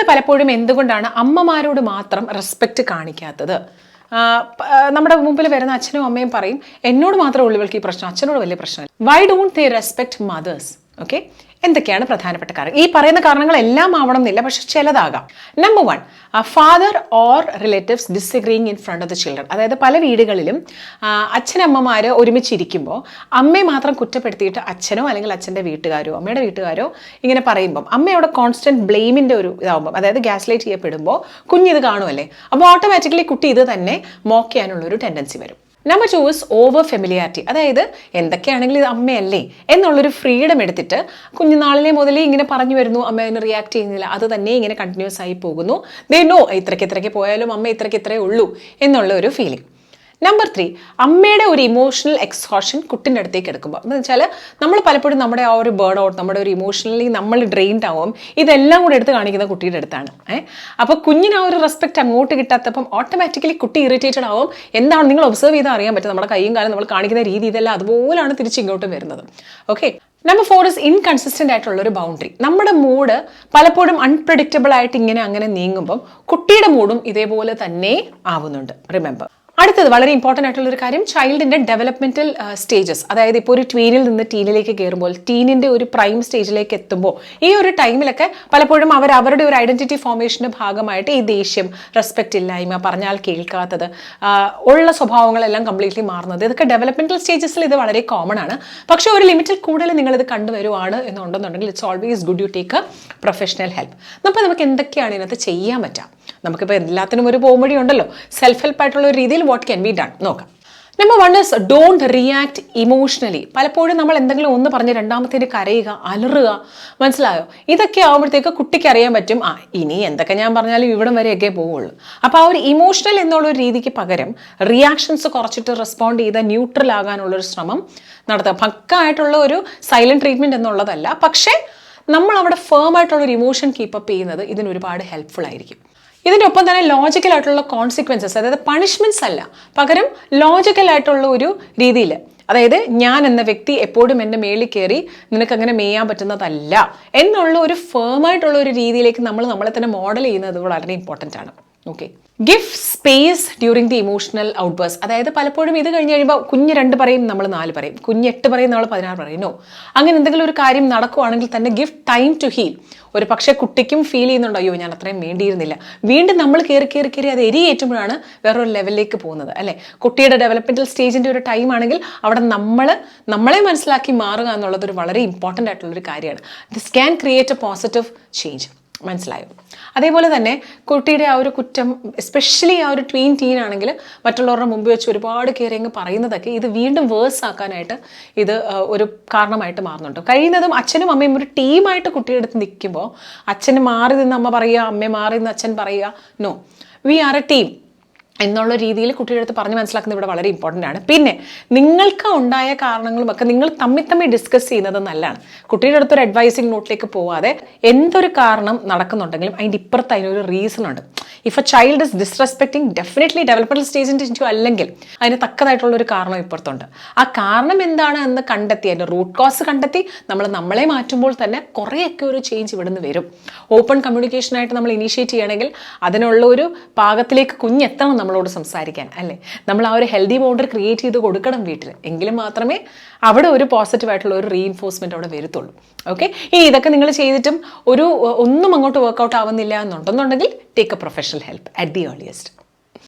പലപ്പോഴും എന്തുകൊണ്ടാണ് അമ്മമാരോട് മാത്രം റെസ്പെക്റ്റ് കാണിക്കാത്തത്? നമ്മുടെ മുമ്പിൽ വരുന്ന അച്ഛനും അമ്മയും പറയും, എന്നോട് മാത്രമേ ഉള്ളൂ ഇവൾക്ക് ഈ പ്രശ്നം, അച്ഛനോട് വലിയ പ്രശ്നം. Why don't they respect mothers? Okay, എന്തൊക്കെയാണ് പ്രധാനപ്പെട്ട കാരണങ്ങൾ? ഈ പറയുന്ന കാരണങ്ങളെല്ലാം ആവണം എന്നില്ല, പക്ഷെ ചിലതാകാം. Number 1, father or relatives disagreeing in front of the children. അതായത് പല വീടുകളിലും അച്ഛനമ്മമാർ ഒരുമിച്ചിരിക്കുമ്പോൾ അമ്മയെ മാത്രം കുറ്റപ്പെടുത്തിയിട്ട് അച്ഛനോ അല്ലെങ്കിൽ അച്ഛൻ്റെ വീട്ടുകാരോ അമ്മയുടെ വീട്ടുകാരോ ഇങ്ങനെ പറയുമ്പം അമ്മയോടെ കോൺസ്റ്റന്റ് ബ്ലെയിമിൻ്റെ ഒരു ഇതാവുമ്പം, അതായത് ഗ്യാസ് ലൈറ്റ് ചെയ്യപ്പെടുമ്പോൾ കുഞ്ഞിത് കാണുമല്ലേ, അപ്പോൾ ഓട്ടോമാറ്റിക്കലി കുട്ടി ഇത് തന്നെ മോക്ക് ചെയ്യാനുള്ളൊരു ടെൻഡൻസി വരും. Number 2 is over familiarity. അതായത് എന്തൊക്കെയാണെങ്കിലും ഇത് അമ്മയല്ലേ എന്നുള്ളൊരു ഫ്രീഡം എടുത്തിട്ട് കുഞ്ഞുനാളിലെ മുതലേ ഇങ്ങനെ പറഞ്ഞു വരുന്നു, അമ്മ അതിന് റിയാക്ട് ചെയ്യുന്നില്ല, അത് തന്നെ ഇങ്ങനെ കണ്ടിന്യൂസ് ആയി പോകുന്നു. ദേ നോ ഇത്രയ്ക്ക് പോയാലും അമ്മ ഇത്രയേ ഉള്ളൂ എന്നുള്ള ഒരു ഫീലിംഗ്. നമ്പർ 3, അമ്മയുടെ ഒരു ഇമോഷണൽ എക്സോഷൻ കുട്ടിൻ്റെ അടുത്തേക്ക് എടുക്കുമ്പോൾ എന്ന് വെച്ചാൽ നമ്മൾ പലപ്പോഴും നമ്മുടെ ആ ഒരു ബേർഡ് ഔട്ട്, നമ്മുടെ ഒരു ഇമോഷണലി നമ്മൾ ഡ്രെയിൻഡ് ആവും, ഇതെല്ലാം കൂടെ എടുത്ത് കാണിക്കുന്ന കുട്ടിയുടെ അടുത്താണ്. അപ്പോൾ കുഞ്ഞിന് ആ ഒരു റെസ്പെക്റ്റ് അങ്ങോട്ട് കിട്ടാത്തപ്പം ഓട്ടോമാറ്റിക്കലി കുട്ടി ഇറിറ്റേറ്റഡ് ആവും. എന്താണ് നിങ്ങൾ ഒബ്സർവ് ചെയ്താൽ അറിയാൻ പറ്റും, നമ്മുടെ കൈയും കാലം നമ്മൾ കാണിക്കുന്ന രീതി ഇതെല്ലാം അതുപോലെയാണ് തിരിച്ചിങ്ങോട്ട് വരുന്നത്. ഓക്കെ, നമ്പർ 4 ഇസ് ഇൻകൺസിസ്റ്റൻ്റ് ആയിട്ടുള്ള ഒരു ബൗണ്ടറി. നമ്മുടെ മൂഡ് പലപ്പോഴും അൺപ്രഡിക്റ്റബിൾ ആയിട്ട് ഇങ്ങനെ നീങ്ങുമ്പം കുട്ടിയുടെ മൂഡും ഇതേപോലെ തന്നെ ആവുന്നുണ്ട്. റിമെമ്പർ. അടുത്തത് വളരെ ഇമ്പോർട്ടൻ്റ് ആയിട്ടുള്ള ഒരു കാര്യം, ചൈൽഡിൻ്റെ ഡെവലപ്മെൻറ്റൽ സ്റ്റേജസ്. അതായത് ഇപ്പോൾ ഒരു ട്വീനിൽ നിന്ന് ടീനിലേക്ക് കയറുമ്പോൾ, ടീനിൻ്റെ ഒരു പ്രൈം സ്റ്റേജിലേക്ക് എത്തുമ്പോൾ, ഈ ഒരു ടൈമിലൊക്കെ പലപ്പോഴും അവരുടെ ഒരു ഐഡൻറ്റിറ്റി ഫോർമേഷൻ്റെ ഭാഗമായിട്ട് ഈ ദേഷ്യം, റെസ്പെക്റ്റ് ഇല്ലായ്മ, പറഞ്ഞാൽ കേൾക്കാത്തത്, ഉള്ള സ്വഭാവങ്ങളെല്ലാം കംപ്ലീറ്റ്ലി മാറുന്നത്, ഇതൊക്കെ ഡെവലപ്മെൻറ്റൽ സ്റ്റേജസിൽ ഇത് വളരെ കോമൺ ആണ്. പക്ഷേ ഒരു ലിമിറ്റിൽ കൂടുതൽ നിങ്ങളിത് കണ്ടുവരുവാണ് എന്നുണ്ടെന്നുണ്ടെങ്കിൽ it's always good you take a professional help. അപ്പോൾ നമുക്ക് എന്തൊക്കെയാണ് ഇതിനകത്ത് ചെയ്യാൻ പറ്റുക? നമുക്കിപ്പോൾ എല്ലാത്തിനും ഒരു പോംവഴി ഉണ്ടല്ലോ. സെൽഫ് ഹെൽപ്പ് ആയിട്ടുള്ള ഒരു രീതിയിൽ വാട്ട് ക്യാൻ ബി ഡൺ നോക്കാം. Number 1 is don't react emotionally. പലപ്പോഴും നമ്മൾ എന്തെങ്കിലും ഒന്ന് പറഞ്ഞ് രണ്ടാമത്തേന് കരയുക, അലറുക, മനസ്സിലായോ? ഇതൊക്കെ ആകുമ്പോഴത്തേക്ക് കുട്ടിക്ക് അറിയാൻ പറ്റും, ഇനി എന്തൊക്കെ ഞാൻ പറഞ്ഞാലും ഇവിടം വരെയൊക്കെ പോവുള്ളൂ. അപ്പോൾ ആ ഒരു ഇമോഷണൽ എന്നുള്ളൊരു രീതിക്ക് പകരം റിയാക്ഷൻസ് കുറച്ചിട്ട് റെസ്പോണ്ട് ചെയ്ത് ന്യൂട്രൽ ആകാനുള്ളൊരു ശ്രമം നടത്തുക. പക്കായിട്ടുള്ള ഒരു സൈലന്റ് ട്രീറ്റ്മെൻറ്റ് എന്നുള്ളതല്ല, പക്ഷേ നമ്മൾ അവിടെ ഫേം ആയിട്ടുള്ളൊരു ഇമോഷൻ കീപ്പപ്പ് ചെയ്യുന്നത് ഇതിന് ഒരുപാട് ഹെൽപ്ഫുൾ ആയിരിക്കും. ഇതിൻ്റെ ഒപ്പം തന്നെ ലോജിക്കലായിട്ടുള്ള കോൺസിക്വൻസസ്, അതായത് പണിഷ്മെൻറ്റ്സ് അല്ല, പകരം ലോജിക്കലായിട്ടുള്ള ഒരു രീതിയിൽ, അതായത് ഞാൻ എന്ന വ്യക്തി എപ്പോഴും എൻ്റെ മേളിൽ കയറി നിനക്കങ്ങനെ മേയാൻ പറ്റുന്നതല്ല എന്നുള്ള ഒരു ഫേമായിട്ടുള്ള ഒരു രീതിയിലേക്ക് നമ്മളെ തന്നെ മോഡൽ ചെയ്യുന്നത് വളരെ ഇമ്പോർട്ടൻ്റ് ആണ്. Okay, give space during the emotional outbursts. അതായത് പലപ്പോഴും ഇത് കഴിഞ്ഞ് കഴിയുമ്പോൾ കുഞ്ഞ് 2 പറയും, നമ്മൾ 4 പറയും, കുഞ്ഞ് 8 പറയും, നമ്മൾ 16 പറയും. നോ, അങ്ങനെ എന്തെങ്കിലും ഒരു കാര്യം നടക്കുവാണെങ്കിൽ തന്നെ ഗിവ് ടൈം ടു ഹീൽ. ഒരു പക്ഷേ കുട്ടിക്കും ഫീൽ ചെയ്യുന്നുണ്ടോ, അയ്യോ ഞാൻ അത്രയും വേണ്ടിയിരുന്നില്ല, വീണ്ടും നമ്മൾ കയറി അത് എരിയേറ്റുമ്പോഴാണ് വേറൊരു ലെവലിലേക്ക് പോകുന്നത്, അല്ലേ? കുട്ടിയുടെ ഡെവലപ്മെൻറ്റൽ സ്റ്റേജിൻ്റെ ഒരു ടൈം ആണെങ്കിൽ അവിടെ നമ്മളെ മനസ്സിലാക്കി മാറുക എന്നുള്ളതൊരു വളരെ ഇമ്പോർട്ടൻ്റ് ആയിട്ടുള്ളൊരു കാര്യമാണ്. This can create A positive change. മനസ്സിലായോ? അതേപോലെ തന്നെ കുട്ടിയുടെ ആ ഒരു കുറ്റം, എസ്പെഷ്യലി ആ ഒരു ടീൻ ആണെങ്കിൽ മറ്റുള്ളവരുടെ മുമ്പ് വെച്ച് ഒരുപാട് കയറി അങ്ങ് പറയുന്നതൊക്കെ ഇത് വീണ്ടും വേഴ്സ് ആക്കാനായിട്ട് ഇത് ഒരു കാരണമായിട്ട് മാറുന്നുണ്ട്. കഴിയുന്നതും അച്ഛനും അമ്മയും ഒരു ടീമായിട്ട് കുട്ടിയുടെ അടുത്ത് നിൽക്കുമ്പോൾ അച്ഛന് മാറി നിന്ന് അമ്മ പറയുക, അമ്മ മാറി നിന്ന് അച്ഛൻ പറയുക, no, we are a team എന്നുള്ള രീതിയിൽ കുട്ടിയുടെ അടുത്ത് പറഞ്ഞ് മനസ്സിലാക്കുന്നത് ഇവിടെ വളരെ ഇമ്പോർട്ടൻ്റ് ആണ്. പിന്നെ നിങ്ങൾക്ക് ഉണ്ടായ കാരണങ്ങളും ഒക്കെ നിങ്ങൾ തമ്മിൽ ഡിസ്കസ് ചെയ്യുന്നത് നല്ലതാണ്. കുട്ടിയുടെ അടുത്തൊരു അഡ്വൈസിങ് നോട്ടിലേക്ക് പോവാതെ എന്തൊരു കാരണം നടക്കുന്നുണ്ടെങ്കിലും അതിൻ്റെ ഇപ്പുറത്ത് അതിനൊരു റീസൺ ഉണ്ട്. If a child is disrespecting, definitely developmental സ്റ്റേജിൻ്റെ ഇഷ്യൂ അല്ലെങ്കിൽ അതിന് തക്കതായിട്ടുള്ളൊരു കാരണം ഇപ്പുറത്തുണ്ട്. ആ കാരണം എന്താണ് എന്ന് കണ്ടെത്തി, അതിൻ്റെ റൂട്ട് കോസ് കണ്ടെത്തി നമ്മളെ മാറ്റുമ്പോൾ തന്നെ കുറേയൊക്കെ ഒരു ചേഞ്ച് ഇവിടുന്ന് വരും. ഓപ്പൺ കമ്മ്യൂണിക്കേഷനായിട്ട് നമ്മൾ ഇനീഷ്യേറ്റ് ചെയ്യണമെങ്കിൽ അതിനുള്ള ഒരു പാകത്തിലേക്ക് കുഞ്ഞെത്തണം നമ്മളോട് സംസാരിക്കാൻ, അല്ലേ? നമ്മൾ ആ ഒരു ഹെൽത്തി ബൗണ്ടറി ക്രിയേറ്റ് ചെയ്ത് കൊടുക്കണം വീട്ടിൽ. എങ്കിലും മാത്രമേ അവിടെ ഒരു പോസിറ്റീവായിട്ടുള്ള ഒരു റീഇൻഫോഴ്സ്മെൻറ്റ് അവിടെ വരത്തുള്ളൂ. ഓക്കെ, ഇതൊക്കെ നിങ്ങൾ ചെയ്തിട്ടും ഒന്നും അങ്ങോട്ട് വർക്കൗട്ട് ആവുന്നില്ല എന്നുണ്ടെന്നുണ്ടെങ്കിൽ take a professional help at the earliest.